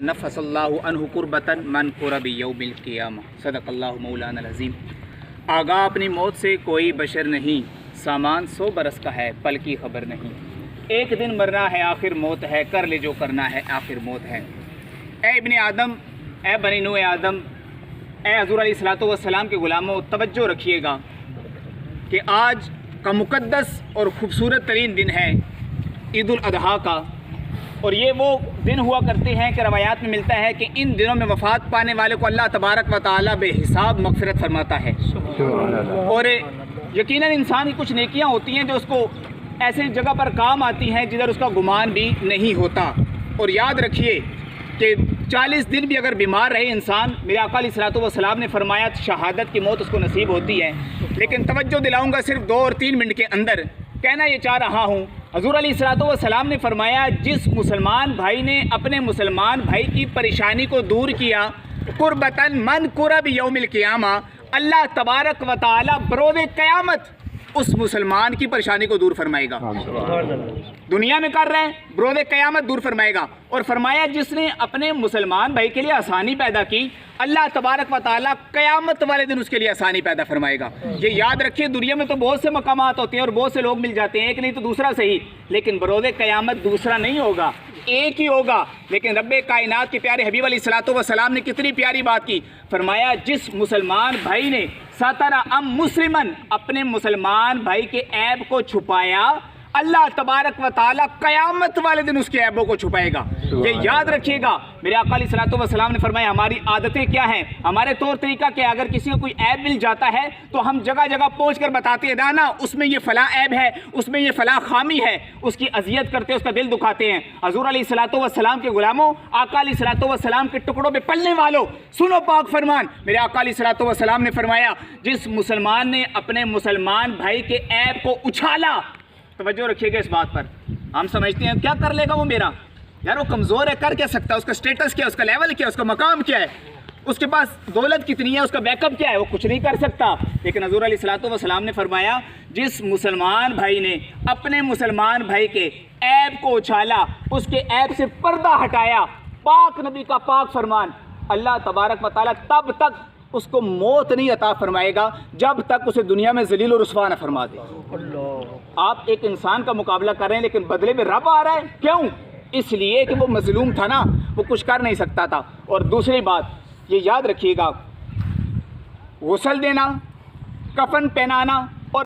نفس اللہ عنہ قربتاً من قرب یوم القیامہ، صدق اللہ مولانا العظیم۔ آگاہ اپنی موت سے کوئی بشر نہیں، سامان 100 برس کا ہے پل کی خبر نہیں۔ ایک دن مرنا ہے آخر موت ہے، کر لے جو کرنا ہے آخر موت ہے۔ اے ابن آدم، اے بنی نوع آدم، اے حضور علیہ الصلوۃ والسلام کے غلاموں، توجہ رکھیے گا کہ آج کا مقدس اور خوبصورت ترین دن ہے عید الاضحیٰ کا، اور یہ وہ دن ہوا کرتے ہیں کہ روایات میں ملتا ہے کہ ان دنوں میں وفات پانے والے کو اللہ تبارک و تعالیٰ بے حساب مغفرت فرماتا ہے۔ اور یقیناً انسان کی کچھ نیکیاں ہوتی ہیں جو اس کو ایسے جگہ پر کام آتی ہیں جدھر اس کا گمان بھی نہیں ہوتا۔ اور یاد رکھیے کہ 40 دن بھی اگر بیمار رہے انسان، میرے آقا علیہ الصلوۃ والسلام نے فرمایا شہادت کی موت اس کو نصیب ہوتی ہے۔ لیکن توجہ دلاؤں گا صرف 2 اور 3 منٹ کے اندر، کہنا یہ چاہ رہا ہوں، حضور علیہ الصلوۃ والسلام نے فرمایا جس مسلمان بھائی نے اپنے مسلمان بھائی کی پریشانی کو دور کیا، قربتاً من قرب یوم القیامہ، اللہ تبارک و تعالی بروز قیامت اس مسلمان کی پریشانی کو دور فرمائے گا۔ دنیا میں کر رہے ہیں، بروز قیامت دور فرمائے گا۔ اور فرمایا جس نے اپنے مسلمان بھائی کے لیے آسانی پیدا کی، اللہ تبارک و تعالیٰ قیامت والے دن اس کے لیے آسانی پیدا فرمائے گا۔ یہ یاد رکھیے، دنیا میں تو بہت سے مقامات ہوتے ہیں اور بہت سے لوگ مل جاتے ہیں، ایک نہیں تو دوسرا صحیح، لیکن بروز قیامت دوسرا نہیں ہوگا، ایک ہی ہوگا۔ لیکن رب کائنات کے پیارے حبیب علیہ الصلوۃ والسلام نے کتنی پیاری بات کی، فرمایا جس مسلمان بھائی نے ستر مسلمن، اپنے مسلمان بھائی کے عیب کو چھپایا، اللہ تبارک و تعالیٰ قیامت والے دن اس کے عیبوں کو چھپائے گا۔ یہ یاد رکھیے گا، میرے آقا علیہ الصلوۃ والسلام نے فرمایا ہماری عادتیں کیا ہیں، ہمارے طور طریقہ کیا ہے، اگر کسی کو کوئی عیب مل جاتا ہے تو ہم جگہ جگہ پہنچ کر بتاتے ہیں نا اس میں یہ فلاں عیب ہے، اس میں یہ فلاں خامی ہے، اس کی اذیت کرتے ہیں، اس کا دل دکھاتے ہیں۔ حضور علیہ الصلوۃ والسلام کے غلاموں، آقا علیہ الصلوۃ والسلام کے ٹکڑوں پہ پلنے والوں، سنو پاک فرمان، میرے آقا علیہ الصلوۃ والسلام نے فرمایا جس مسلمان نے اپنے مسلمان بھائی کے عیب کو اچھالا، توجہ رکھیے گا اس بات پر، ہم سمجھتے ہیں کیا کر لے گا وہ میرا، یار وہ کمزور ہے، کر کیا سکتا ہے، اس کا سٹیٹس کیا ہے، اس کا لیول کیا ہے، اس کا مقام کیا ہے، اس کے پاس دولت کتنی ہے، اس کا بیک اپ کیا ہے، وہ کچھ نہیں کر سکتا۔ لیکن حضور علیہ الصلوۃ والسلام نے فرمایا جس مسلمان بھائی نے اپنے مسلمان بھائی کے عیب کو اچھالا، اس کے عیب سے پردہ ہٹایا، پاک نبی کا پاک فرمان، اللہ تبارک و تعالیٰ تب تک اس کو موت نہیں عطا فرمائے گا جب تک اسے دنیا میں ذلیل و رسوا نہ فرما دے۔ آپ ایک انسان کا مقابلہ کر رہے ہیں لیکن بدلے میں رب آ رہا ہے، کیوں؟ اس لیے کہ وہ مظلوم تھا نا، وہ کچھ کر نہیں سکتا تھا۔ اور دوسری بات یہ یاد رکھیے گا، غسل دینا، کفن پہنانا،